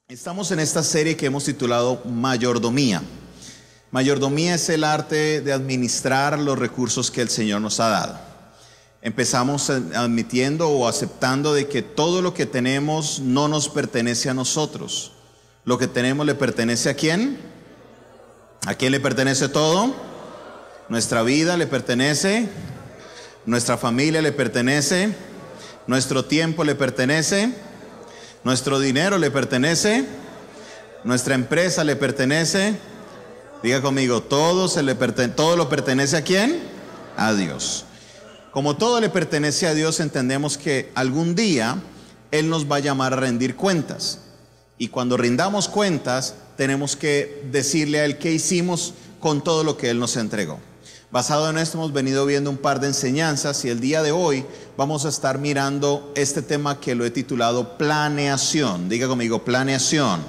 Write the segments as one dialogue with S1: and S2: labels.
S1: Estamos en esta serie que hemos titulado Mayordomía. Mayordomía es el arte de administrar los recursos que el Señor nos ha dado. Empezamos admitiendo o aceptando de que todo lo que tenemos no nos pertenece a nosotros. Lo que tenemos le pertenece ¿a quién? ¿A quién le pertenece todo? Nuestra vida le pertenece, nuestra familia le pertenece, nuestro tiempo le pertenece, nuestro dinero le pertenece, nuestra empresa le pertenece. Diga conmigo, todo lo pertenece ¿a quién? A Dios. Como todo le pertenece a Dios, entendemos que algún día Él nos va a llamar a rendir cuentas. Y cuando rindamos cuentas, tenemos que decirle a Él qué hicimos con todo lo que Él nos entregó. Basado en esto hemos venido viendo un par de enseñanzas y el día de hoy vamos a estar mirando este tema que lo he titulado planeación. Diga conmigo, planeación.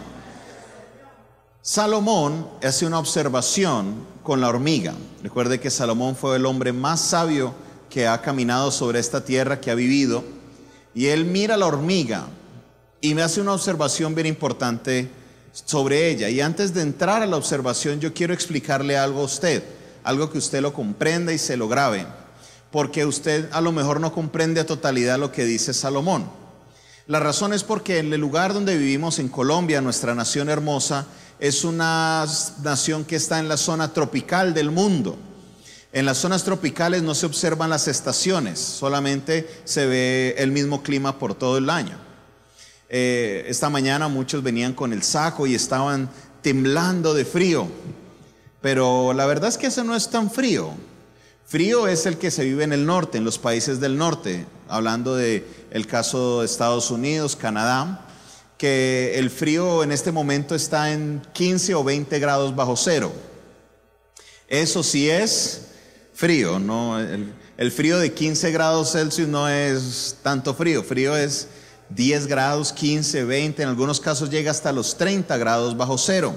S1: Salomón hace una observación con la hormiga. Recuerde que Salomón fue el hombre más sabio que ha caminado sobre esta tierra, que ha vivido. Y él mira la hormiga y me hace una observación bien importante sobre ella. Y antes de entrar a la observación, yo quiero explicarle algo a usted. Algo que usted lo comprenda y se lo grabe, porque usted a lo mejor no comprende a totalidad lo que dice Salomón. La razón es porque en el lugar donde vivimos, en Colombia, nuestra nación hermosa, es una nación que está en la zona tropical del mundo. En las zonas tropicales no se observan las estaciones, solamente se ve el mismo clima por todo el año. Esta mañana muchos venían con el saco y estaban temblando de frío. Pero la verdad es que eso no es tan frío. Frío es el que se vive en el norte, en los países del norte. Hablando del caso de Estados Unidos, Canadá, que el frío en este momento está en 15 o 20 grados bajo cero. Eso sí es frío, ¿no? El frío de 15 grados Celsius no es tanto frío. Frío es 10 grados, 15, 20, en algunos casos llega hasta los 30 grados bajo cero.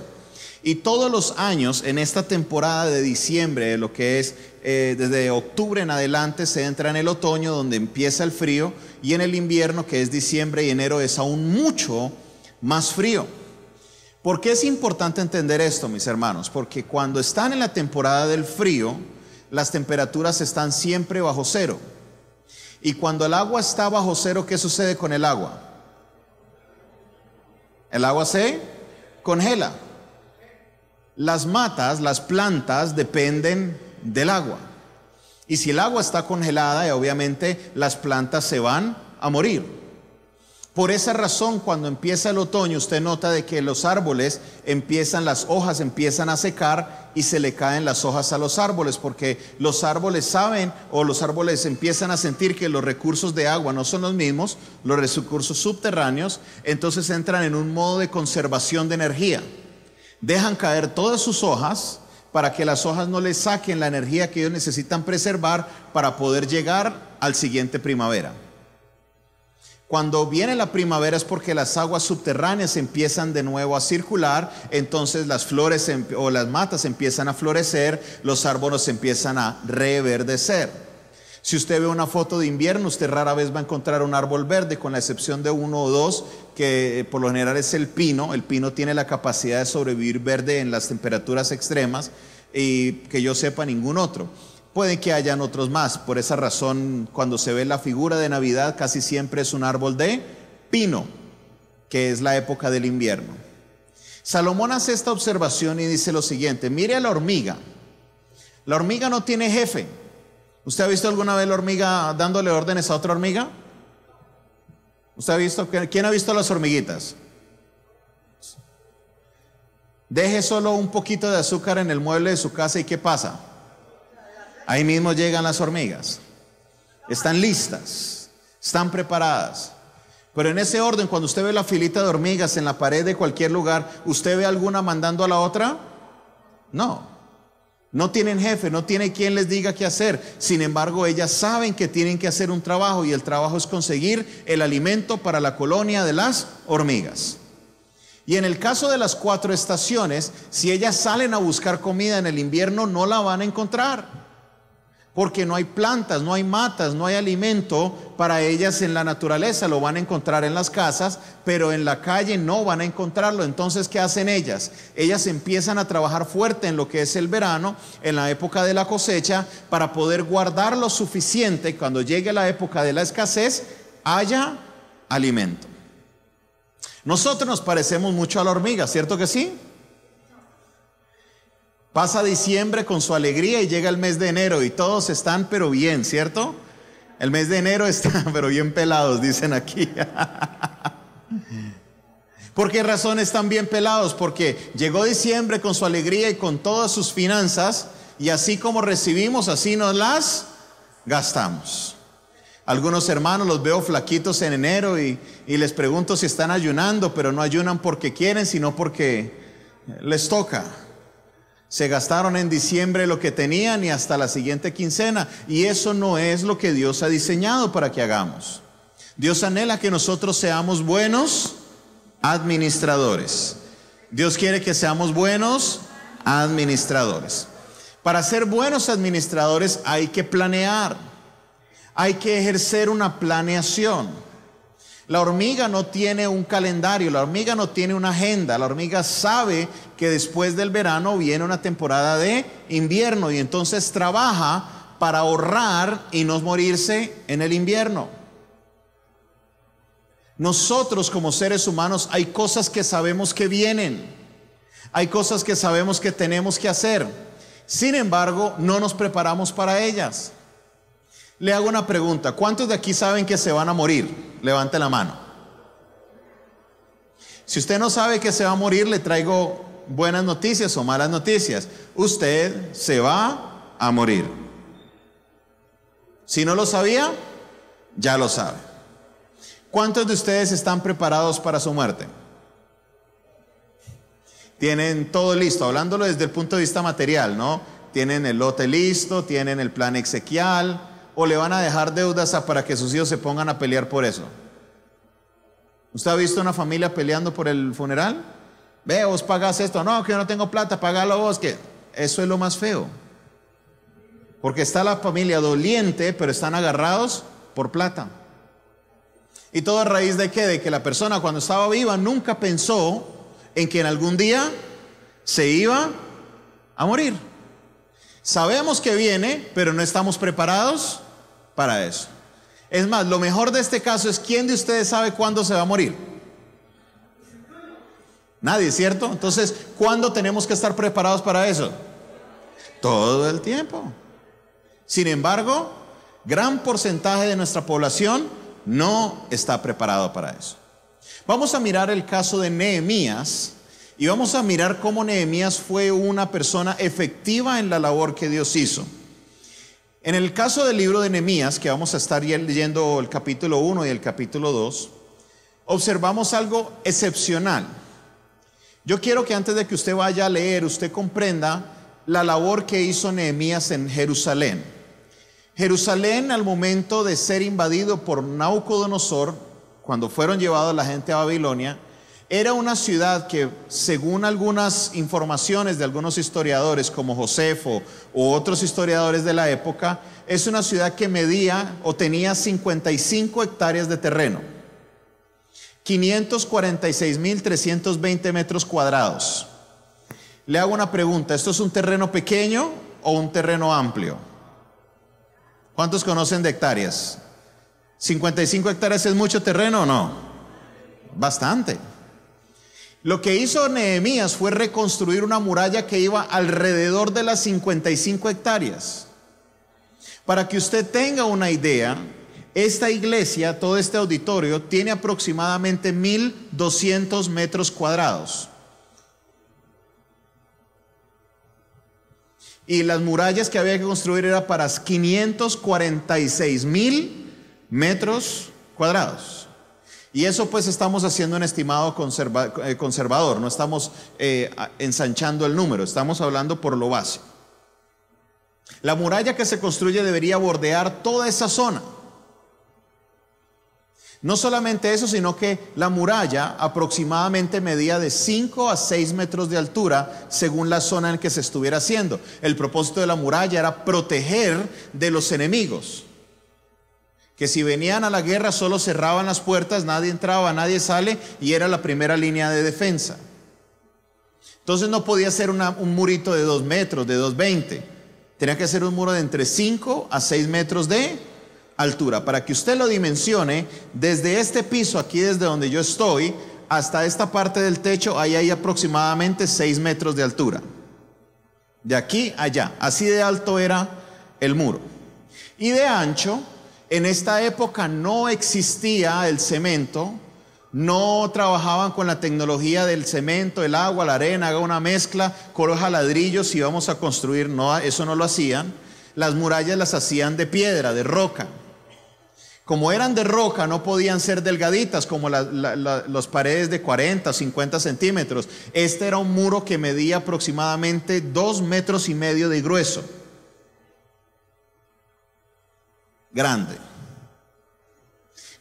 S1: Y todos los años, en esta temporada de diciembre, lo que es desde octubre en adelante, se entra en el otoño, donde empieza el frío, y en el invierno, que es diciembre y enero, es aún mucho más frío. ¿Por qué es importante entender esto, mis hermanos? Porque cuando están en la temporada del frío, las temperaturas están siempre bajo cero. Y cuando el agua está bajo cero, ¿qué sucede con el agua? El agua se congela. Las matas, las plantas dependen del agua. Y si el agua está congelada, obviamente las plantas se van a morir. Por esa razón, cuando empieza el otoño, usted nota de que los árboles las hojas empiezan a secar y se le caen las hojas a los árboles, porque los árboles saben, o los árboles empiezan a sentir que los recursos de agua no son los mismos, los recursos subterráneos, entonces entran en un modo de conservación de energía. Dejan caer todas sus hojas para que las hojas no les saquen la energía que ellos necesitan preservar para poder llegar al siguiente primavera. Cuando viene la primavera es porque las aguas subterráneas empiezan de nuevo a circular, entonces las flores o las matas empiezan a florecer, los árboles empiezan a reverdecer. Si usted ve una foto de invierno, usted rara vez va a encontrar un árbol verde, con la excepción de uno o dos, que por lo general es el pino. El pino tiene la capacidad de sobrevivir verde en las temperaturas extremas, y que yo sepa ningún otro. Puede que hayan otros más. Por esa razón, cuando se ve la figura de Navidad, casi siempre es un árbol de pino, que es la época del invierno. Salomón hace esta observación y dice lo siguiente: mire a la hormiga. La hormiga no tiene jefe. ¿Usted ha visto alguna vez la hormiga dándole órdenes a otra hormiga? ¿Usted ha visto? ¿Quién ha visto las hormiguitas? Deje solo un poquito de azúcar en el mueble de su casa y ¿qué pasa? Ahí mismo llegan las hormigas. Están listas, están preparadas. Pero en ese orden, cuando usted ve la filita de hormigas en la pared de cualquier lugar, ¿usted ve alguna mandando a la otra? No. No tienen jefe, no tiene quien les diga qué hacer. Sin embargo, ellas saben que tienen que hacer un trabajo, y el trabajo es conseguir el alimento para la colonia de las hormigas. Y en el caso de las 4 estaciones, si ellas salen a buscar comida en el invierno, no la van a encontrar, porque no hay plantas, no hay matas, no hay alimento para ellas en la naturaleza. Lo van a encontrar en las casas, pero en la calle no van a encontrarlo. Entonces, ¿qué hacen ellas? Ellas empiezan a trabajar fuerte en lo que es el verano, en la época de la cosecha, para poder guardar lo suficiente cuando llegue la época de la escasez, haya alimento. Nosotros nos parecemos mucho a la hormiga, ¿cierto que sí? Pasa diciembre con su alegría y llega el mes de enero y todos están pero bien, ¿cierto? El mes de enero están pero bien pelados, dicen aquí. ¿Por qué razón están bien pelados? Porque llegó diciembre con su alegría y con todas sus finanzas, y así como recibimos, así nos las gastamos. Algunos hermanos los veo flaquitos en enero y les pregunto si están ayunando, pero no ayunan porque quieren, sino porque les toca. Se gastaron en diciembre lo que tenían y hasta la siguiente quincena. Y eso no es lo que Dios ha diseñado para que hagamos. Dios anhela que nosotros seamos buenos administradores. Dios quiere que seamos buenos administradores. Para ser buenos administradores hay que planear. Hay que ejercer una planeación. La hormiga no tiene un calendario, la hormiga no tiene una agenda. La hormiga sabe que después del verano viene una temporada de invierno y entonces trabaja para ahorrar y no morirse en el invierno. Nosotros como seres humanos hay cosas que sabemos que vienen, hay cosas que sabemos que tenemos que hacer. Sin embargo, no nos preparamos para ellas. Le hago una pregunta: ¿cuántos de aquí saben que se van a morir? Levante la mano. Si usted no sabe que se va a morir, le traigo buenas noticias o malas noticias. Usted se va a morir. Si no lo sabía, ya lo sabe. ¿Cuántos de ustedes están preparados para su muerte? Tienen todo listo, hablándolo desde el punto de vista material, ¿no? Tienen el lote listo, tienen el plan exequial, o le van a dejar deudas para que sus hijos se pongan a pelear por eso. ¿Usted ha visto una familia peleando por el funeral? Ve, vos pagas esto. No, que yo no tengo plata, pagalo vos. Que eso es lo más feo. Porque está la familia doliente, pero están agarrados por plata. ¿Y todo a raíz de qué? De que la persona cuando estaba viva nunca pensó en que en algún día se iba a morir. Sabemos que viene, pero no estamos preparados para eso. Es más, lo mejor de este caso es: ¿quién de ustedes sabe cuándo se va a morir? Nadie, ¿cierto? Entonces, ¿cuándo tenemos que estar preparados para eso? Todo el tiempo. Sin embargo, gran porcentaje de nuestra población no está preparado para eso. Vamos a mirar el caso de Nehemías y vamos a mirar cómo Nehemías fue una persona efectiva en la labor que Dios hizo. En el caso del libro de Nehemías, que vamos a estar leyendo el capítulo 1 y el capítulo 2, observamos algo excepcional. Yo quiero que antes de que usted vaya a leer, usted comprenda la labor que hizo Nehemías en Jerusalén. Jerusalén, al momento de ser invadido por Nabucodonosor, cuando fueron llevados la gente a Babilonia, era una ciudad que, según algunas informaciones de algunos historiadores como Josefo u otros historiadores de la época, es una ciudad que medía o tenía 55 hectáreas de terreno, 546.320 metros cuadrados. Le hago una pregunta: ¿esto es un terreno pequeño o un terreno amplio? ¿Cuántos conocen de hectáreas? ¿55 hectáreas es mucho terreno o no? Bastante. Lo que hizo Nehemías fue reconstruir una muralla que iba alrededor de las 55 hectáreas. Para que usted tenga una idea, esta iglesia, todo este auditorio, tiene aproximadamente 1.200 metros cuadrados. Y las murallas que había que construir eran para 546.000 metros cuadrados. Y eso pues estamos haciendo un estimado conservador, no estamos ensanchando el número, estamos hablando por lo básico. La muralla que se construye debería bordear toda esa zona. No solamente eso, sino que la muralla aproximadamente medía de 5 a 6 metros de altura según la zona en que se estuviera haciendo. El propósito de la muralla era proteger de los enemigos. Que si venían a la guerra solo cerraban las puertas, nadie entraba, nadie sale, y era la primera línea de defensa. Entonces no podía ser un murito de 2 metros, de 2,20. Tenía que ser un muro de entre 5 a 6 metros de altura. Para que usted lo dimensione, desde este piso, aquí desde donde yo estoy, hasta esta parte del techo, ahí hay aproximadamente 6 metros de altura. De aquí a allá, así de alto era el muro. Y de ancho, en esta época no existía el cemento, no trabajaban con la tecnología del cemento, el agua, la arena, haga una mezcla, coloca ladrillos y vamos a construir. No, eso no lo hacían. Las murallas las hacían de piedra, de roca. Como eran de roca, no podían ser delgaditas como las paredes de 40 o 50 centímetros. Este era un muro que medía aproximadamente 2,5 metros de grueso. Grande.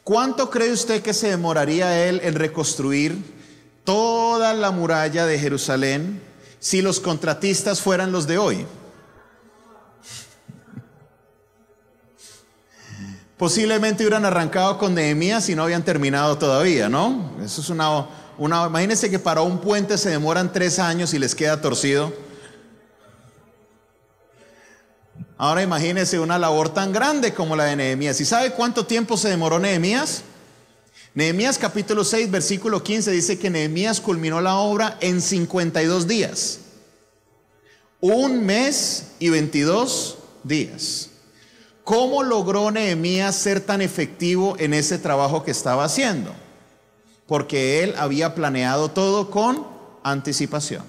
S1: ¿Cuánto cree usted que se demoraría él en reconstruir toda la muralla de Jerusalén si los contratistas fueran los de hoy? Posiblemente hubieran arrancado con Nehemías y no habían terminado todavía, ¿no? Eso es imagínense que para un puente se demoran 3 años y les queda torcido. Ahora imagínense una labor tan grande como la de Nehemías. ¿Y sabe cuánto tiempo se demoró Nehemías? Nehemías capítulo 6, versículo 15 dice que Nehemías culminó la obra en 52 días. 1 mes y 22 días. ¿Cómo logró Nehemías ser tan efectivo en ese trabajo que estaba haciendo? Porque él había planeado todo con anticipación.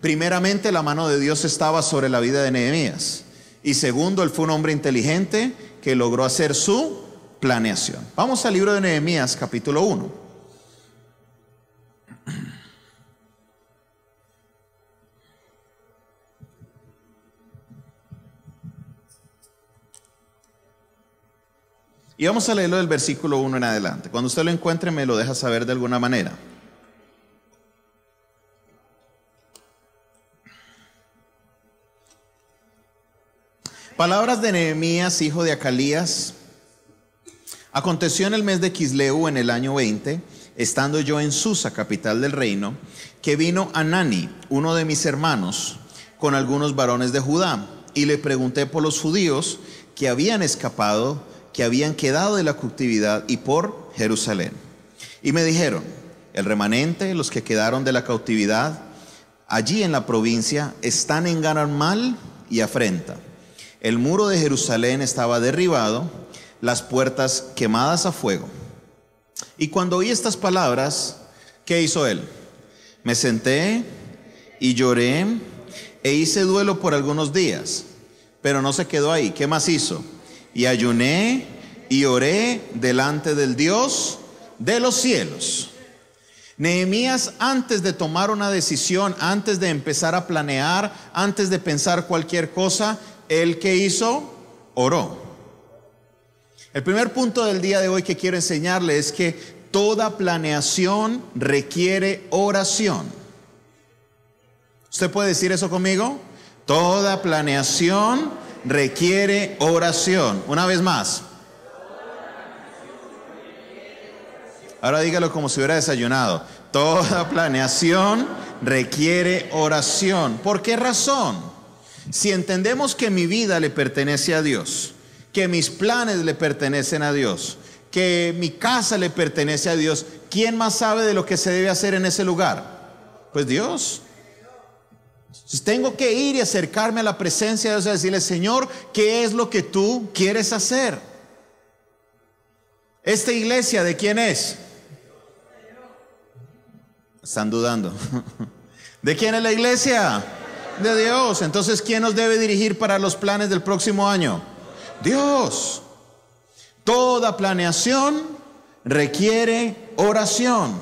S1: Primeramente, la mano de Dios estaba sobre la vida de Nehemías. Y segundo, él fue un hombre inteligente que logró hacer su planeación. Vamos al libro de Nehemías, capítulo 1. Y vamos a leerlo del versículo 1 en adelante. Cuando usted lo encuentre, me lo deja saber de alguna manera. Palabras de Nehemías, hijo de Acalías. Aconteció en el mes de Quisleu, en el año 20, estando yo en Susa, capital del reino, que vino Anani, uno de mis hermanos, con algunos varones de Judá, y le pregunté por los judíos que habían escapado, que habían quedado de la cautividad, y por Jerusalén. Y me dijeron: el remanente, los que quedaron de la cautividad, allí en la provincia, están en gran mal y afrenta. El muro de Jerusalén estaba derribado, las puertas quemadas a fuego. Y cuando oí estas palabras, ¿qué hizo él? Me senté y lloré e hice duelo por algunos días, pero no se quedó ahí. ¿Qué más hizo? Y ayuné y oré delante del Dios de los cielos. Nehemías, antes de tomar una decisión, antes de empezar a planear, antes de pensar cualquier cosa, ¿él qué hizo? Oró. El primer punto del día de hoy que quiero enseñarle es que toda planeación requiere oración. ¿Usted puede decir eso conmigo? Toda planeación requiere oración. Una vez más. Ahora dígalo como si hubiera desayunado. Toda planeación requiere oración. ¿Por qué razón? Si entendemos que mi vida le pertenece a Dios, que mis planes le pertenecen a Dios, que mi casa le pertenece a Dios, ¿quién más sabe de lo que se debe hacer en ese lugar? Pues Dios. Entonces tengo que ir y acercarme a la presencia de Dios y decirle: Señor, ¿qué es lo que tú quieres hacer? ¿Esta iglesia de quién es? Están dudando. ¿De quién es la iglesia? De Dios. Entonces, ¿quién nos debe dirigir para los planes del próximo año? Dios. Toda planeación requiere oración.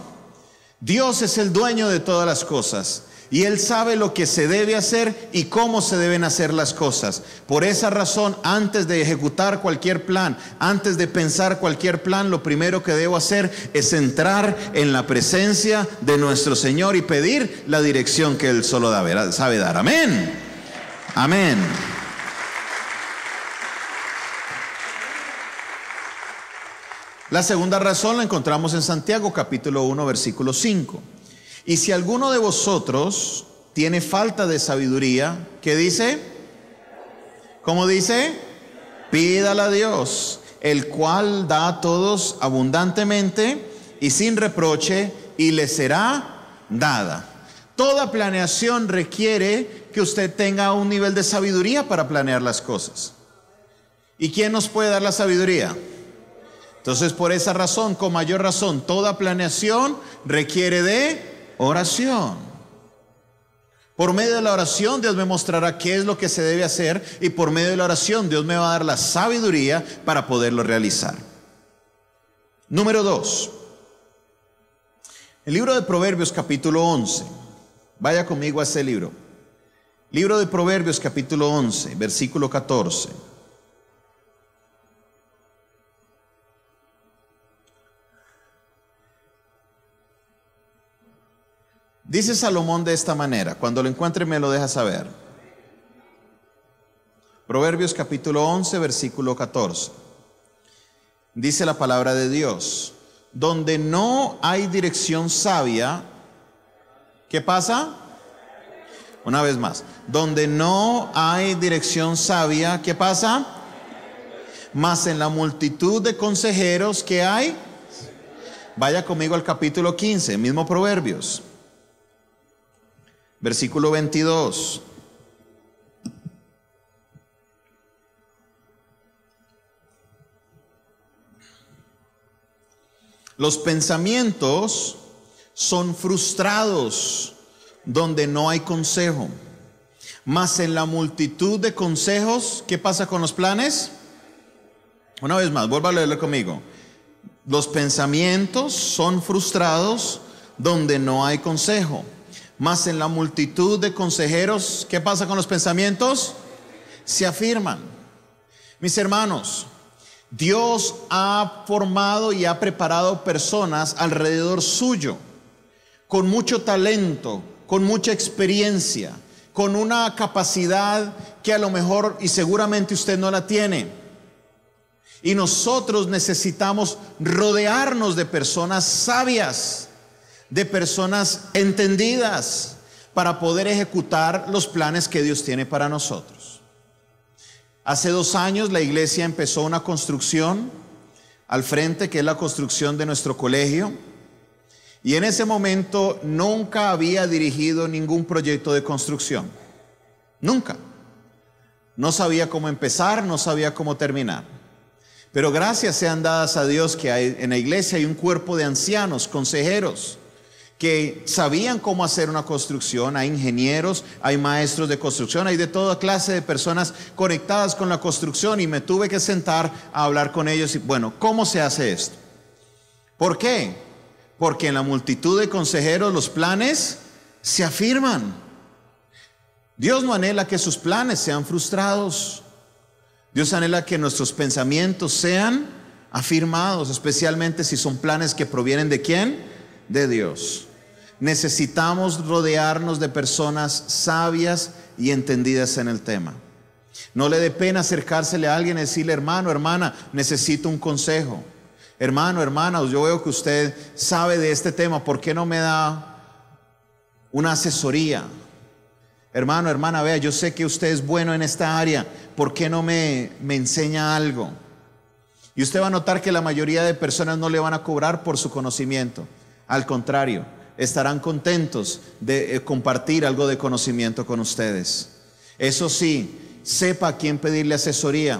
S1: Dios es el dueño de todas las cosas. Y Él sabe lo que se debe hacer y cómo se deben hacer las cosas. Por esa razón, antes de ejecutar cualquier plan, antes de pensar cualquier plan, lo primero que debo hacer es entrar en la presencia de nuestro Señor y pedir la dirección que Él solo sabe dar. Amén. Amén. La segunda razón la encontramos en Santiago capítulo 1 versículo 5. Y si alguno de vosotros tiene falta de sabiduría, ¿qué dice? ¿Cómo dice? Pídala a Dios, el cual da a todos abundantemente y sin reproche, y le será dada. Toda planeación requiere que usted tenga un nivel de sabiduría para planear las cosas. ¿Y quién nos puede dar la sabiduría? Entonces, por esa razón, con mayor razón, toda planeación requiere de oración. Por medio de la oración Dios me mostrará qué es lo que se debe hacer, y por medio de la oración Dios me va a dar la sabiduría para poderlo realizar. Número 2. El libro de Proverbios capítulo 11. Vaya conmigo a ese libro. Libro de Proverbios capítulo 11, versículo 14. Dice Salomón de esta manera, cuando lo encuentre me lo deja saber. Proverbios capítulo 11, versículo 14. Dice la palabra de Dios: donde no hay dirección sabia, ¿qué pasa? Una vez más, donde no hay dirección sabia, ¿qué pasa? Mas en la multitud de consejeros que hay. Vaya conmigo al capítulo 15, mismo Proverbios. Versículo 22. Los pensamientos son frustrados donde no hay consejo, mas en la multitud de consejos, ¿qué pasa con los planes? Una vez más, vuelva a leerlo conmigo. Los pensamientos son frustrados donde no hay consejo, mas en la multitud de consejeros, ¿qué pasa con los pensamientos? Se afirman. Mis hermanos, Dios ha formado y ha preparado personas alrededor suyo, con mucho talento, con mucha experiencia, con una capacidad que a lo mejor y seguramente usted no la tiene. Y nosotros necesitamos rodearnos de personas sabias, de personas entendidas, para poder ejecutar los planes que Dios tiene para nosotros. Hace 2 años la iglesia empezó una construcción al frente, que es la construcción de nuestro colegio, y en ese momento nunca había dirigido ningún proyecto de construcción, nunca. No sabía cómo empezar, no sabía cómo terminar. Pero gracias sean dadas a Dios que en la iglesia hay un cuerpo de ancianos, consejeros, que sabían cómo hacer una construcción. Hay ingenieros, hay maestros de construcción, hay de toda clase de personas conectadas con la construcción, y me tuve que sentar a hablar con ellos. Y bueno, ¿cómo se hace esto? ¿Por qué? Porque en la multitud de consejeros los planes se afirman. Dios no anhela que sus planes sean frustrados. Dios anhela que nuestros pensamientos sean afirmados, especialmente si son planes que provienen ¿de quién? De Dios. Necesitamos rodearnos de personas sabias y entendidas en el tema. No le dé pena acercársele a alguien y decirle: hermano, hermana, necesito un consejo. Hermano, hermana, yo veo que usted sabe de este tema, ¿por qué no me da una asesoría? Hermano, hermana, vea, yo sé que usted es bueno en esta área, ¿por qué no me enseña algo? Y usted va a notar que la mayoría de personas no le van a cobrar por su conocimiento. Al contrario, estarán contentos de compartir algo de conocimiento con ustedes. Eso sí, sepa a quién pedirle asesoría.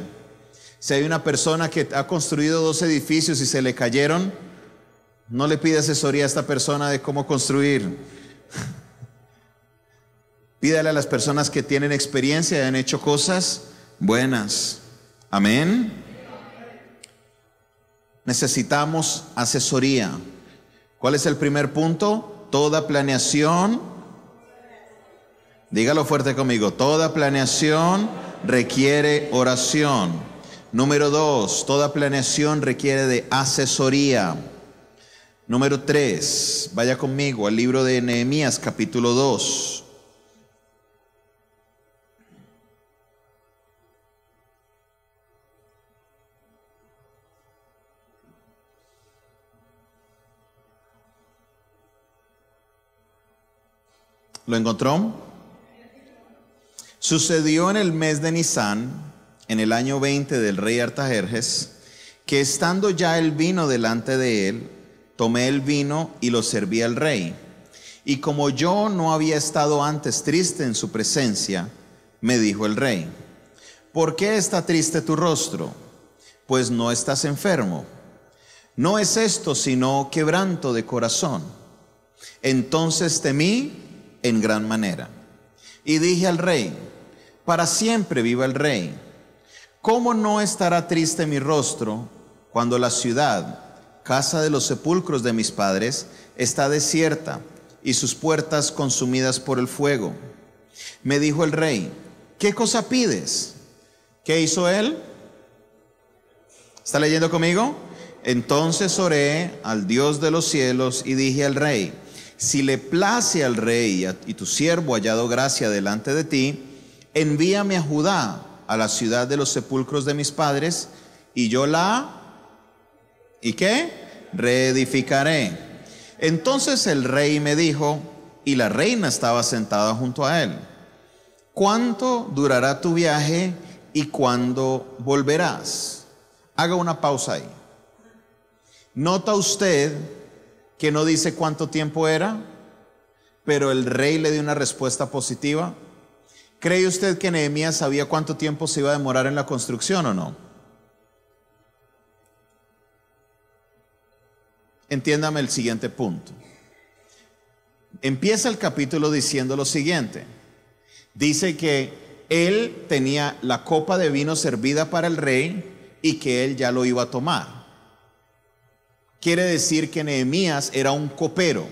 S1: Si hay una persona que ha construido 2 edificios y se le cayeron, no le pide asesoría a esta persona de cómo construir. Pídale a las personas que tienen experiencia y han hecho cosas buenas. Amén. Necesitamos asesoría. ¿Cuál es el primer punto? Toda planeación Dígalo fuerte conmigo. Toda planeación requiere oración. Número 2, toda planeación requiere de asesoría. Número 3, vaya conmigo al libro de Nehemías capítulo 2. ¿Lo encontró? Sucedió en el mes de Nisán, en el año 20 del rey Artajerjes, que estando ya el vino delante de él, tomé el vino y lo serví al rey. Y como yo no había estado antes triste en su presencia, me dijo el rey: ¿por qué está triste tu rostro? Pues no estás enfermo. No es esto sino quebranto de corazón. Entonces temí en gran manera. Y dije al rey: para siempre viva el rey. ¿Cómo no estará triste mi rostro cuando la ciudad, casa de los sepulcros de mis padres, está desierta y sus puertas consumidas por el fuego? Me dijo el rey: ¿qué cosa pides? ¿Qué hizo él? ¿Está leyendo conmigo? Entonces oré al Dios de los cielos y dije al rey: si le place al rey y tu siervo hallado gracia delante de ti, envíame a Judá, a la ciudad de los sepulcros de mis padres, y yo ¿y qué? Reedificaré. Entonces el rey me dijo, y la reina estaba sentada junto a él: ¿cuánto durará tu viaje y cuándo volverás? Haga una pausa ahí. ¿Nota usted que no dice cuánto tiempo era, pero el rey le dio una respuesta positiva? ¿Cree usted que Nehemías sabía cuánto tiempo se iba a demorar en la construcción o no? Entiéndame el siguiente punto. Empieza el capítulo diciendo lo siguiente. Dice que él tenía la copa de vino servida para el rey y que él ya lo iba a tomar. Quiere decir que Nehemías era un copero.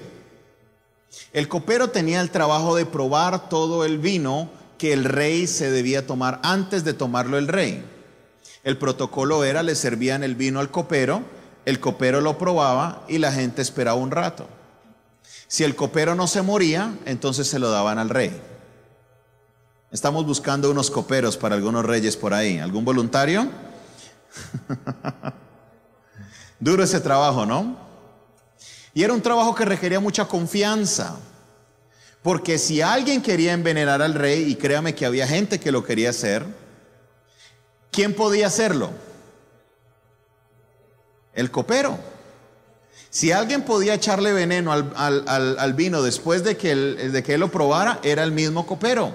S1: El copero tenía el trabajo de probar todo el vino que el rey se debía tomar antes de tomarlo el rey. El protocolo era: le servían el vino al copero, el copero lo probaba y la gente esperaba un rato. Si el copero no se moría, entonces se lo daban al rey. Estamos buscando unos coperos para algunos reyes por ahí. ¿Algún voluntario? Duro ese trabajo, ¿no? Y era un trabajo que requería mucha confianza, porque si alguien quería envenenar al rey, y créame que había gente que lo quería hacer, ¿quién podía hacerlo? El copero. Si alguien podía echarle veneno al vino después de que él lo probara, era el mismo copero.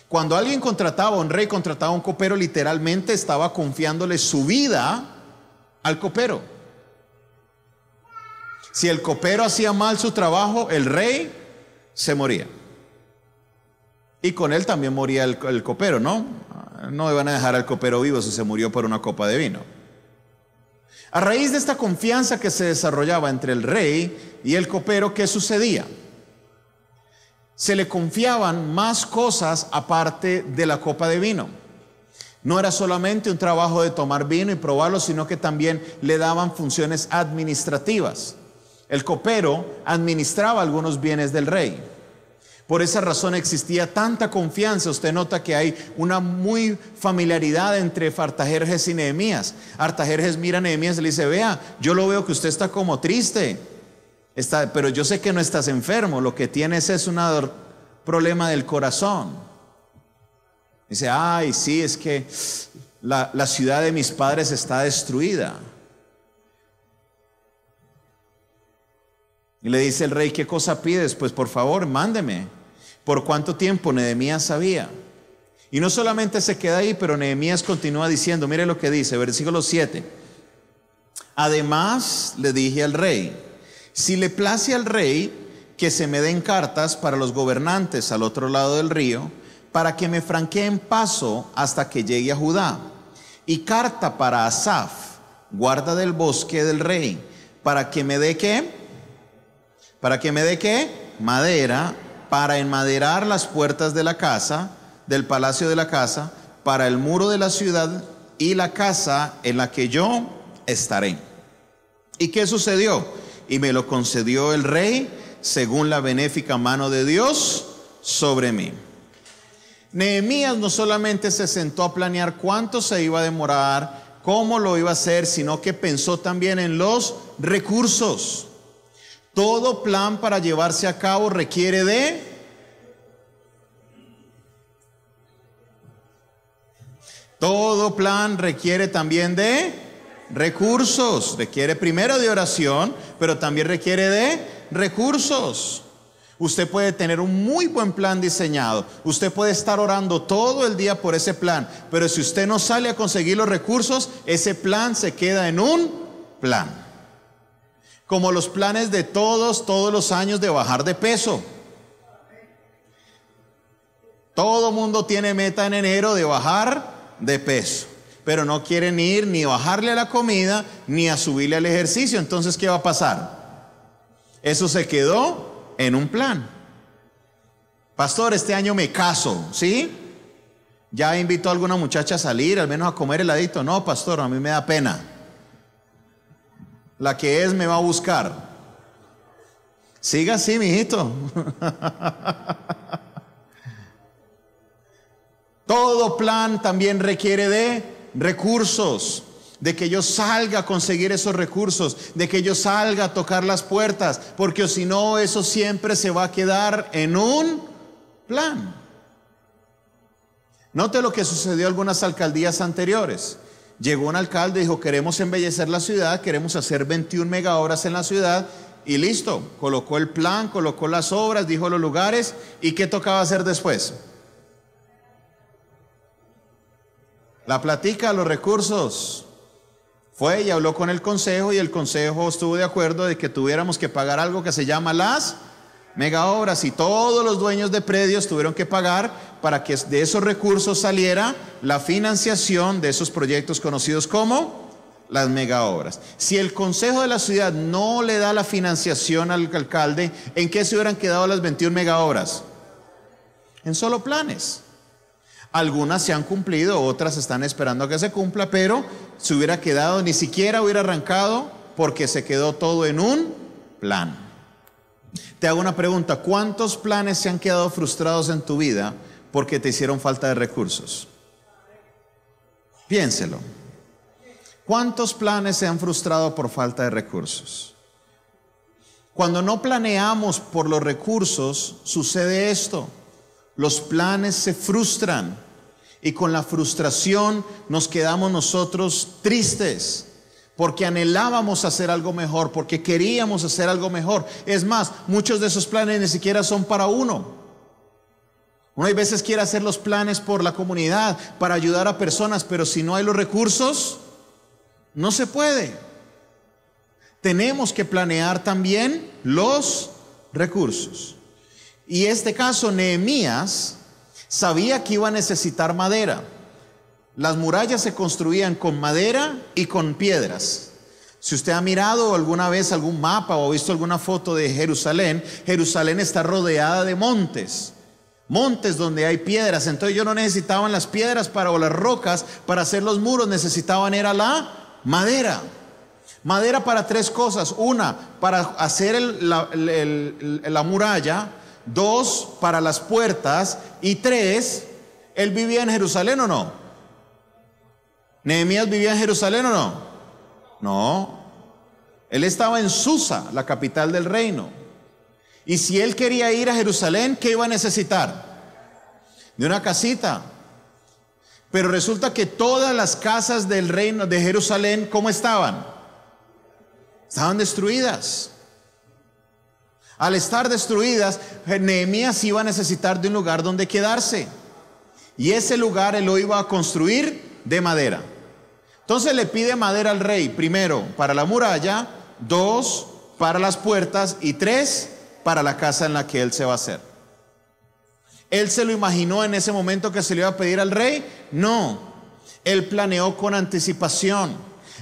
S1: Cuando alguien contrataba, un rey contrataba a un copero, literalmente estaba confiándole su vida al copero. Si el copero hacía mal su trabajo, el rey se moría. Y con él también moría el copero, ¿no? No iban a dejar al copero vivo si se murió por una copa de vino. A raíz de esta confianza que se desarrollaba entre el rey y el copero, ¿qué sucedía? Se le confiaban más cosas aparte de la copa de vino. No era solamente un trabajo de tomar vino y probarlo, sino que también le daban funciones administrativas. El copero administraba algunos bienes del rey. Por esa razón existía tanta confianza. Usted nota que hay una muy familiaridad entre Artajerjes y Nehemías. Artajerjes mira a Nehemías y le dice: vea, yo lo veo que usted está como triste, pero yo sé que no estás enfermo, lo que tienes es un problema del corazón. Dice: ay, sí, es que la ciudad de mis padres está destruida. Y le dice el rey: ¿qué cosa pides? Pues por favor, mándeme. ¿Por cuánto tiempo? Nehemías sabía. Y no solamente se queda ahí, pero Nehemías continúa diciendo, mire lo que dice, versículo 7. Además le dije al rey: si le place al rey que se me den cartas para los gobernantes al otro lado del río, para que me franqueen paso hasta que llegue a Judá, y carta para Asaf, guarda del bosque del rey, para que me dé ¿qué? Para que me dé ¿qué? Madera para enmaderar las puertas de la casa, del palacio de la casa, para el muro de la ciudad y la casa en la que yo estaré. ¿Y qué sucedió? Y me lo concedió el rey según la benéfica mano de Dios sobre mí. Nehemías no solamente se sentó a planear cuánto se iba a demorar, cómo lo iba a hacer, sino que pensó también en los recursos. Todo plan para llevarse a cabo requiere de todo plan requiere también de recursos. Requiere primero de oración, pero también requiere de recursos. Usted puede tener un muy buen plan diseñado. Usted puede estar orando todo el día por ese plan, pero si usted no sale a conseguir los recursos, ese plan se queda en un plan. Como los planes de todos los años de bajar de peso. Todo mundo tiene meta en enero de bajar de peso, pero no quieren ir ni a bajarle a la comida ni a subirle al ejercicio. Entonces, ¿qué va a pasar? Eso se quedó en un plan. Pastor, este año me caso, ¿sí? ¿Ya invitó a alguna muchacha a salir, al menos a comer heladito? No, pastor, a mí me da pena. La que es me va a buscar. Siga así, mijito. Todo plan también requiere de recursos, de que yo salga a conseguir esos recursos, de que yo salga a tocar las puertas, porque si no, eso siempre se va a quedar en un plan. Note lo que sucedió en algunas alcaldías anteriores. Llegó un alcalde y dijo: queremos embellecer la ciudad, queremos hacer 21 megaobras en la ciudad, y listo, colocó el plan, colocó las obras, dijo los lugares. ¿Y qué tocaba hacer después? La platica, los recursos. Fue y habló con el consejo, y el consejo estuvo de acuerdo de que tuviéramos que pagar algo que se llama las megaobras, y todos los dueños de predios tuvieron que pagar para que de esos recursos saliera la financiación de esos proyectos conocidos como las megaobras. Si el consejo de la ciudad no le da la financiación al alcalde, ¿en qué se hubieran quedado las 21 megaobras? En solo planes. Algunas se han cumplido, otras están esperando a que se cumpla, pero se hubiera quedado, ni siquiera hubiera arrancado, porque se quedó todo en un plan. Te hago una pregunta: ¿cuántos planes se han quedado frustrados en tu vida porque te hicieron falta de recursos? Piénselo. ¿Cuántos planes se han frustrado por falta de recursos? Cuando no planeamos por los recursos, sucede esto: los planes se frustran, y con la frustración nos quedamos nosotros tristes, porque anhelábamos hacer algo mejor, porque queríamos hacer algo mejor. Es más, muchos de esos planes ni siquiera son para uno. Uno hay veces quiere hacer los planes por la comunidad, para ayudar a personas, pero si no hay los recursos, no se puede. Tenemos que planear también los recursos. Y en este caso, Nehemías sabía que iba a necesitar madera. Las murallas se construían con madera y con piedras. Si usted ha mirado alguna vez algún mapa o visto alguna foto de Jerusalén, Jerusalén está rodeada de montes. Montes donde hay piedras. Entonces ellos no necesitaban las piedras o las rocas para hacer los muros, necesitaban era la madera. Madera para tres cosas: una, para hacer la muralla; dos, para las puertas; y tres, ¿él vivía en Jerusalén o no? ¿Nehemías vivía en Jerusalén o no? No. Él estaba en Susa, la capital del reino. Y si él quería ir a Jerusalén, ¿qué iba a necesitar? De una casita. Pero resulta que todas las casas del reino de Jerusalén, ¿cómo estaban? Estaban destruidas. Al estar destruidas, Nehemías iba a necesitar de un lugar donde quedarse, y ese lugar él lo iba a construir de madera. Entonces le pide madera al rey: primero, para la muralla; dos, para las puertas; y tres, para la casa en la que él se va a hacer. ¿Él se lo imaginó en ese momento que se le iba a pedir al rey? No. Él planeó con anticipación.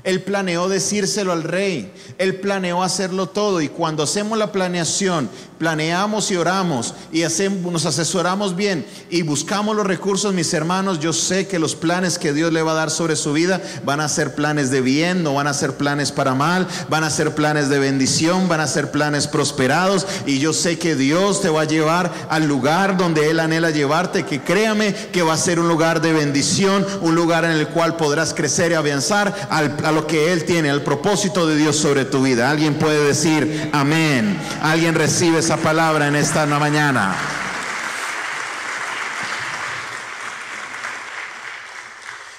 S1: Él planeó decírselo al rey. Él planeó hacerlo todo. Y cuando hacemos la planeación, planeamos y oramos y nos asesoramos bien y buscamos los recursos, mis hermanos, yo sé que los planes que Dios le va a dar sobre su vida van a ser planes de bien, no van a ser planes para mal, van a ser planes de bendición, van a ser planes prosperados. Y yo sé que Dios te va a llevar al lugar donde Él anhela llevarte, que créame que va a ser un lugar de bendición, un lugar en el cual podrás crecer y avanzar a lo que Él tiene, al propósito de Dios sobre tu vida. Alguien puede decir amén. Alguien recibe esa palabra en esta mañana.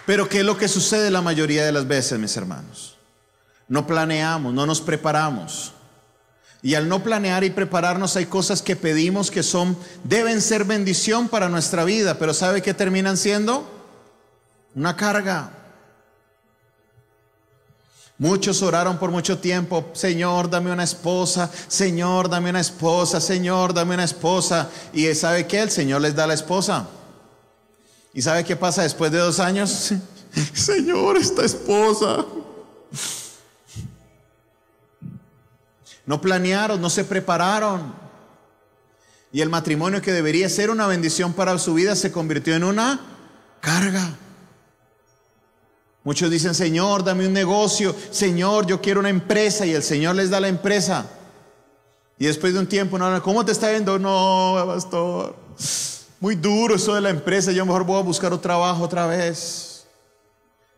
S1: Pero ¿qué es lo que sucede la mayoría de las veces, mis hermanos? No planeamos, no nos preparamos. Y al no planear y prepararnos, hay cosas que pedimos que deben ser bendición para nuestra vida, pero ¿sabe qué terminan siendo? Una carga. Muchos oraron por mucho tiempo: Señor, dame una esposa, Señor, dame una esposa, Señor, dame una esposa. Y ¿sabe qué? El Señor les da la esposa. ¿Y sabe qué pasa después de 2 años? Señor, esta esposa. No planearon, no se prepararon. Y el matrimonio, que debería ser una bendición para su vida, se convirtió en una carga. Muchos dicen: Señor, dame un negocio, Señor, yo quiero una empresa. Y el Señor les da la empresa. Y después de un tiempo, no, ¿cómo te está yendo? No, pastor, muy duro eso de la empresa, yo mejor voy a buscar otro trabajo otra vez.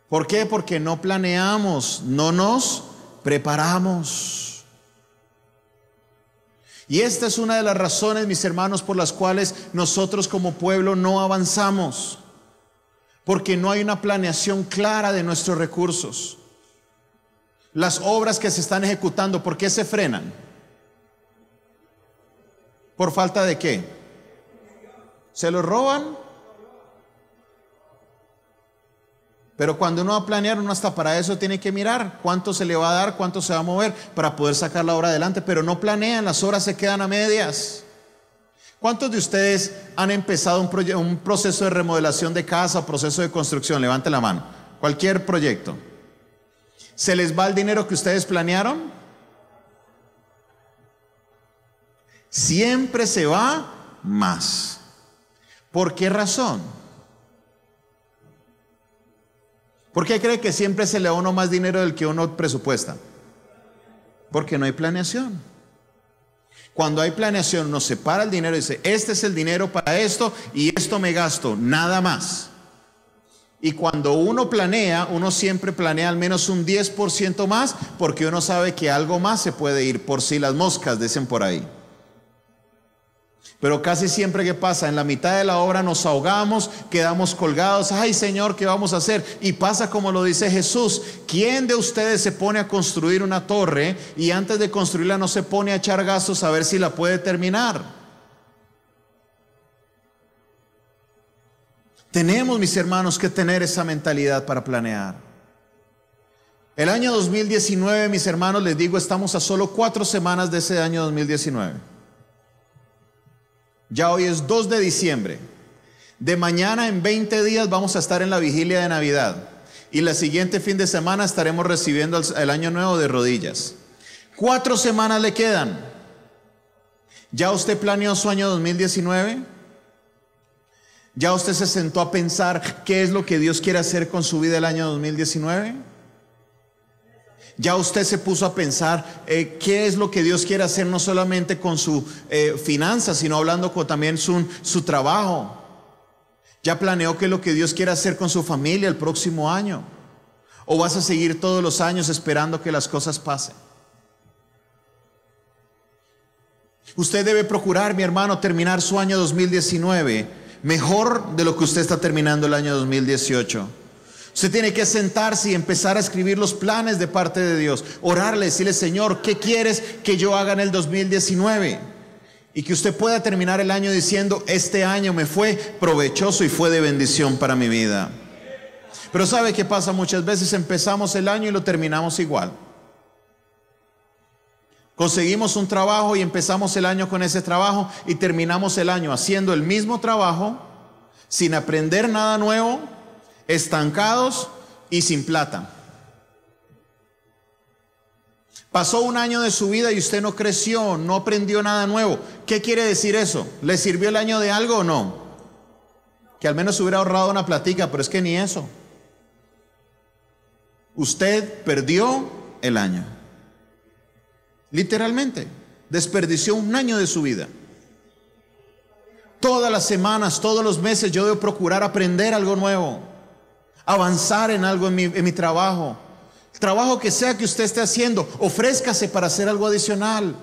S1: ¿Por qué? Porque no planeamos, no nos preparamos. Y esta es una de las razones, mis hermanos, por las cuales nosotros como pueblo no avanzamos. Porque no hay una planeación clara de nuestros recursos. Las obras que se están ejecutando, ¿por qué se frenan? ¿Por falta de qué? ¿Se los roban? Pero cuando uno va a planear, uno hasta para eso tiene que mirar cuánto se le va a dar, cuánto se va a mover para poder sacar la obra adelante. Pero no planean, las obras se quedan a medias. ¿Cuántos de ustedes han empezado un proceso de remodelación de casa o proceso de construcción? Levante la mano. Cualquier proyecto. ¿Se les va el dinero que ustedes planearon? Siempre se va más. ¿Por qué razón? ¿Por qué cree que siempre se le da a uno más dinero del que uno presupuesta? Porque no hay planeación. Cuando hay planeación, uno separa el dinero y dice: este es el dinero para esto y esto me gasto, nada más. Y cuando uno planea, uno siempre planea al menos un 10% más, porque uno sabe que algo más se puede ir, por si las moscas, dicen por ahí. Pero casi siempre, ¿qué pasa? En la mitad de la obra nos ahogamos, quedamos colgados. Ay, Señor, ¿qué vamos a hacer? Y pasa como lo dice Jesús: ¿quién de ustedes se pone a construir una torre y antes de construirla no se pone a echar gastos a ver si la puede terminar? Tenemos, mis hermanos, que tener esa mentalidad para planear. El año 2019, mis hermanos, les digo, estamos a solo 4 semanas de ese año 2019. Ya hoy es 2 de diciembre. De mañana en 20 días vamos a estar en la vigilia de Navidad. Y la siguiente fin de semana estaremos recibiendo el año nuevo de rodillas. 4 semanas le quedan. ¿Ya usted planeó su año 2019? ¿Ya usted se sentó a pensar qué es lo que Dios quiere hacer con su vida el año 2019? ¿Ya usted se puso a pensar qué es lo que Dios quiere hacer no solamente con su finanzas, sino hablando con también su trabajo? ¿Ya planeó qué es lo que Dios quiere hacer con su familia el próximo año? ¿O vas a seguir todos los años esperando que las cosas pasen? Usted debe procurar, mi hermano, terminar su año 2019 mejor de lo que usted está terminando el año 2018. Usted tiene que sentarse y empezar a escribir los planes de parte de Dios. Orarle, decirle: Señor, ¿qué quieres que yo haga en el 2019? Y que usted pueda terminar el año diciendo: este año me fue provechoso y fue de bendición para mi vida. Pero ¿sabe qué pasa? Muchas veces empezamos el año y lo terminamos igual. Conseguimos un trabajo y empezamos el año con ese trabajo y terminamos el año haciendo el mismo trabajo, sin aprender nada nuevo, estancados y sin plata. Pasó un año de su vida y usted no creció, no aprendió nada nuevo. ¿Qué quiere decir eso? ¿Le sirvió el año de algo o no? Que al menos hubiera ahorrado una platica, pero es que ni eso. Usted perdió el año. Literalmente, desperdició un año de su vida. Todas las semanas, todos los meses yo debo procurar aprender algo nuevo, avanzar en algo en mi trabajo. El trabajo que sea que usted esté haciendo, ofrézcase para hacer algo adicional.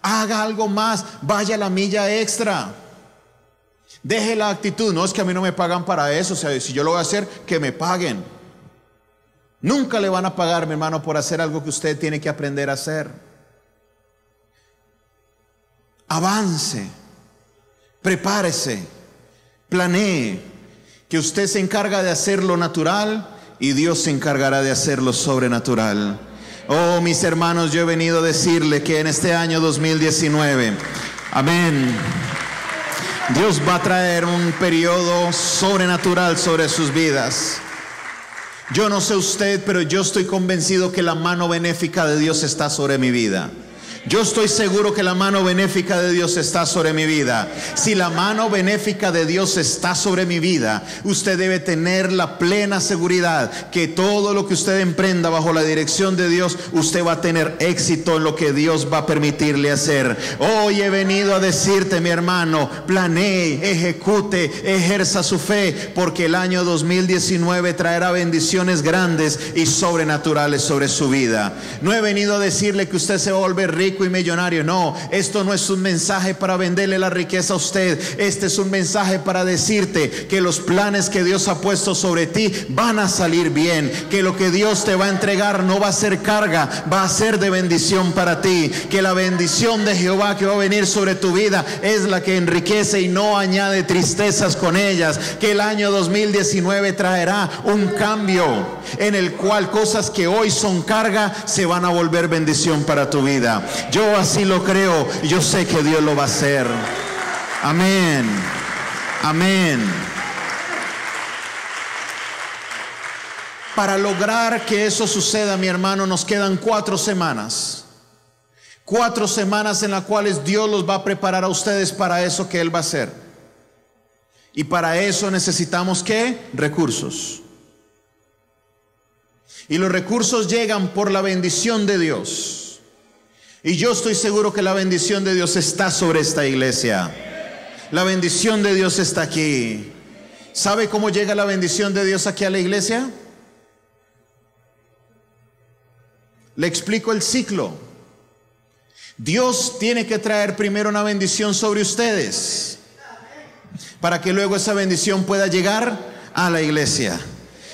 S1: Haga algo más, vaya la milla extra. Deje la actitud, no es que a mí no me pagan para eso, o sea, si yo lo voy a hacer, que me paguen. Nunca le van a pagar, mi hermano, por hacer algo que usted tiene que aprender a hacer. Avance, prepárese, planee, que usted se encarga de hacer lo natural y Dios se encargará de hacer lo sobrenatural. Oh, mis hermanos, yo he venido a decirle que en este año 2019, amén, Dios va a traer un periodo sobrenatural sobre sus vidas. Yo no sé usted, pero yo estoy convencido que la mano benéfica de Dios está sobre mi vida. Yo estoy seguro que la mano benéfica de Dios está sobre mi vida. Si la mano benéfica de Dios está sobre mi vida, usted debe tener la plena seguridad que todo lo que usted emprenda bajo la dirección de Dios, usted va a tener éxito en lo que Dios va a permitirle hacer. Hoy he venido a decirte, mi hermano, planee, ejecute, ejerza su fe, porque el año 2019 traerá bendiciones grandes y sobrenaturales sobre su vida. No he venido a decirle que usted se va a volver rico y millonario. No, esto no es un mensaje para venderle la riqueza a usted. Este es un mensaje para decirte que los planes que Dios ha puesto sobre ti van a salir bien, que lo que Dios te va a entregar no va a ser carga, va a ser de bendición para ti, que la bendición de Jehová que va a venir sobre tu vida es la que enriquece y no añade tristezas con ellas, que el año 2019 traerá un cambio en el cual cosas que hoy son carga se van a volver bendición para tu vida. Yo así lo creo y yo sé que Dios lo va a hacer. Amén. Amén. Para lograr que eso suceda, mi hermano, nos quedan 4 semanas. 4 semanas en las cuales Dios los va a preparar a ustedes para eso que Él va a hacer. Y para eso necesitamos ¿qué? Recursos. Y los recursos llegan por la bendición de Dios. Y yo estoy seguro que la bendición de Dios está sobre esta iglesia. La bendición de Dios está aquí. ¿Sabe cómo llega la bendición de Dios aquí a la iglesia? Le explico el ciclo. Dios tiene que traer primero una bendición sobre ustedes, para que luego esa bendición pueda llegar a la iglesia.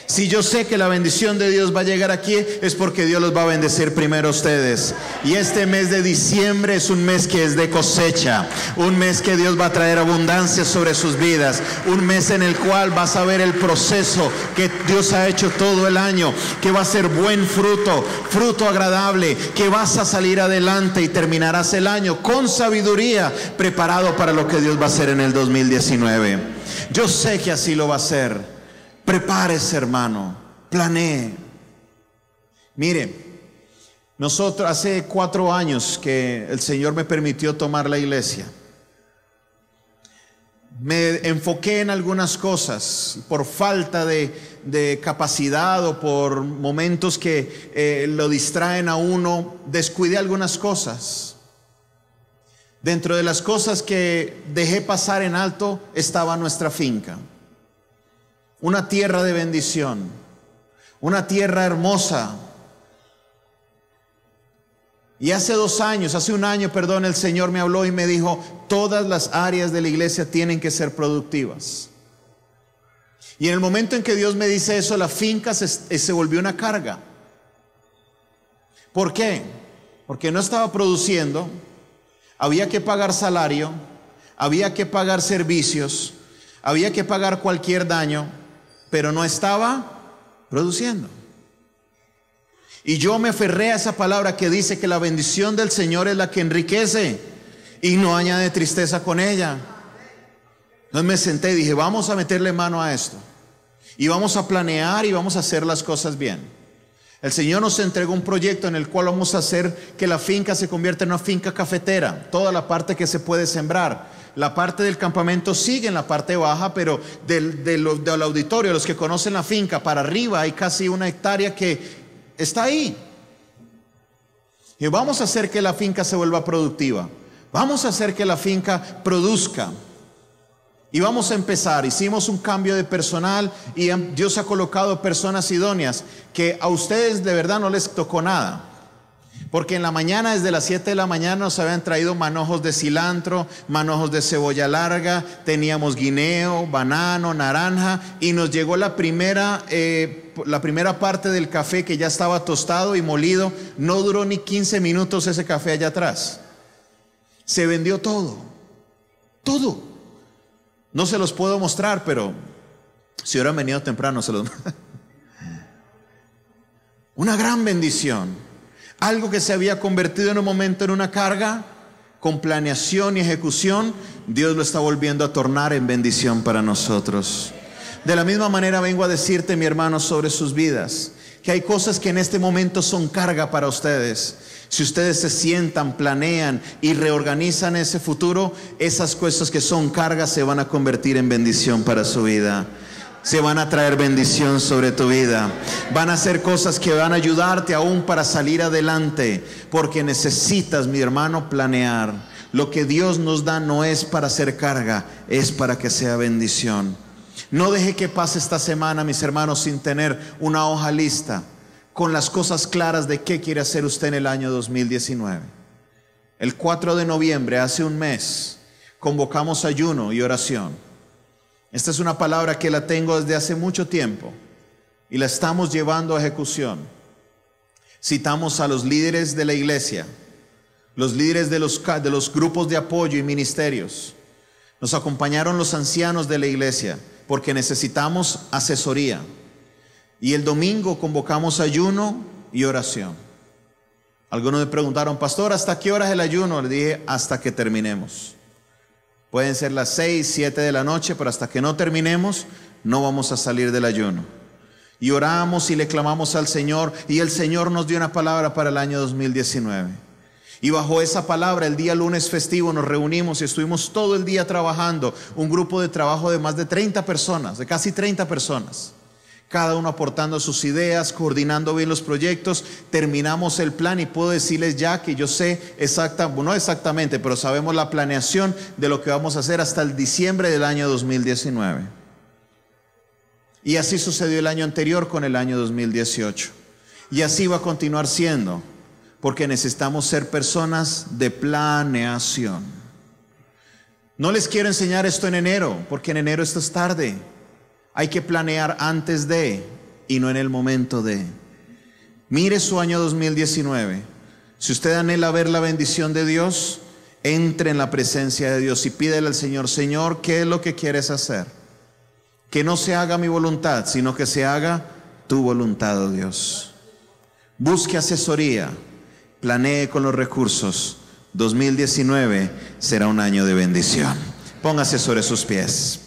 S1: Si yo sé que la bendición de Dios va a llegar aquí, es porque Dios los va a bendecir primero a ustedes. Y este mes de diciembre es un mes que es de cosecha, un mes que Dios va a traer abundancia sobre sus vidas, un mes en el cual vas a ver el proceso que Dios ha hecho todo el año, que va a ser buen fruto, fruto agradable, que vas a salir adelante y terminarás el año con sabiduría, preparado para lo que Dios va a hacer en el 2019. Yo sé que así lo va a hacer. Prepárese, hermano, planee. Mire, nosotros hace 4 años que el Señor me permitió tomar la iglesia. Me enfoqué en algunas cosas por falta de capacidad o por momentos que lo distraen a uno. Descuidé algunas cosas. Dentro de las cosas que dejé pasar en alto estaba nuestra finca. Una tierra de bendición, una tierra hermosa. Y hace 1 año, el Señor me habló y me dijo, todas las áreas de la iglesia tienen que ser productivas. Y en el momento en que Dios me dice eso, la finca se volvió una carga. ¿Por qué? Porque no estaba produciendo, había que pagar salario, había que pagar servicios, había que pagar cualquier daño, pero no estaba produciendo. Y yo me aferré a esa palabra que dice que la bendición del Señor es la que enriquece y no añade tristeza con ella. Entonces me senté y dije, vamos a meterle mano a esto y vamos a planear y vamos a hacer las cosas bien. El Señor nos entregó un proyecto en el cual vamos a hacer que la finca se convierta en una finca cafetera. Toda la parte que se puede sembrar. La parte del campamento sigue en la parte baja, pero del auditorio, los que conocen la finca, para arriba hay casi 1 hectárea que está ahí. Y vamos a hacer que la finca se vuelva productiva. Vamos a hacer que la finca produzca. Y vamos a empezar. Hicimos un cambio de personal y Dios ha colocado personas idóneas que a ustedes de verdad no les tocó nada. Porque en la mañana, desde las 7 de la mañana, nos habían traído manojos de cilantro, manojos de cebolla larga, teníamos guineo, banano, naranja, y nos llegó la primera parte del café que ya estaba tostado y molido. No duró ni 15 minutos ese café allá atrás. Se vendió todo, todo. No se los puedo mostrar, pero si hubieran venido temprano se los... Una gran bendición. Algo que se había convertido en un momento en una carga, con planeación y ejecución, Dios lo está volviendo a tornar en bendición para nosotros. De la misma manera vengo a decirte, mi hermano, sobre sus vidas, que hay cosas que en este momento son carga para ustedes. Si ustedes se sientan, planean y reorganizan ese futuro, esas cosas que son cargas se van a convertir en bendición para su vida. Se van a traer bendición sobre tu vida. Van a hacer cosas que van a ayudarte aún para salir adelante. Porque necesitas, mi hermano, planear. Lo que Dios nos da no es para hacer carga, es para que sea bendición. No deje que pase esta semana, mis hermanos, sin tener una hoja lista con las cosas claras de qué quiere hacer usted en el año 2019. El 4 de noviembre, hace un mes, convocamos ayuno y oración. Esta es una palabra que la tengo desde hace mucho tiempo y la estamos llevando a ejecución. Citamos a los líderes de la iglesia, los líderes de los grupos de apoyo y ministerios. Nos acompañaron los ancianos de la iglesia porque necesitamos asesoría. Y el domingo convocamos ayuno y oración. Algunos me preguntaron, pastor, ¿hasta qué hora es el ayuno? Le dije, hasta que terminemos. Pueden ser las 6, 7 de la noche, pero hasta que no terminemos, no vamos a salir del ayuno. Y oramos y le clamamos al Señor, y el Señor nos dio una palabra para el año 2019. Y bajo esa palabra, el día lunes festivo, nos reunimos y estuvimos todo el día trabajando. Un grupo de trabajo de más de 30 personas, de casi 30 personas. Cada uno aportando sus ideas, coordinando bien los proyectos. Terminamos el plan y puedo decirles ya que yo sé no exactamente, pero sabemos la planeación de lo que vamos a hacer hasta el diciembre del año 2019. Y así sucedió el año anterior con el año 2018. Y así va a continuar siendo, porque necesitamos ser personas de planeación. No les quiero enseñar esto en enero, porque en enero esto es tarde. Hay que planear antes de y no en el momento de. Mire su año 2019. Si usted anhela ver la bendición de Dios, entre en la presencia de Dios y pídele al Señor, Señor, ¿qué es lo que quieres hacer? Que no se haga mi voluntad, sino que se haga tu voluntad, oh Dios. Busque asesoría, planee con los recursos. 2019 será un año de bendición. Póngase sobre sus pies.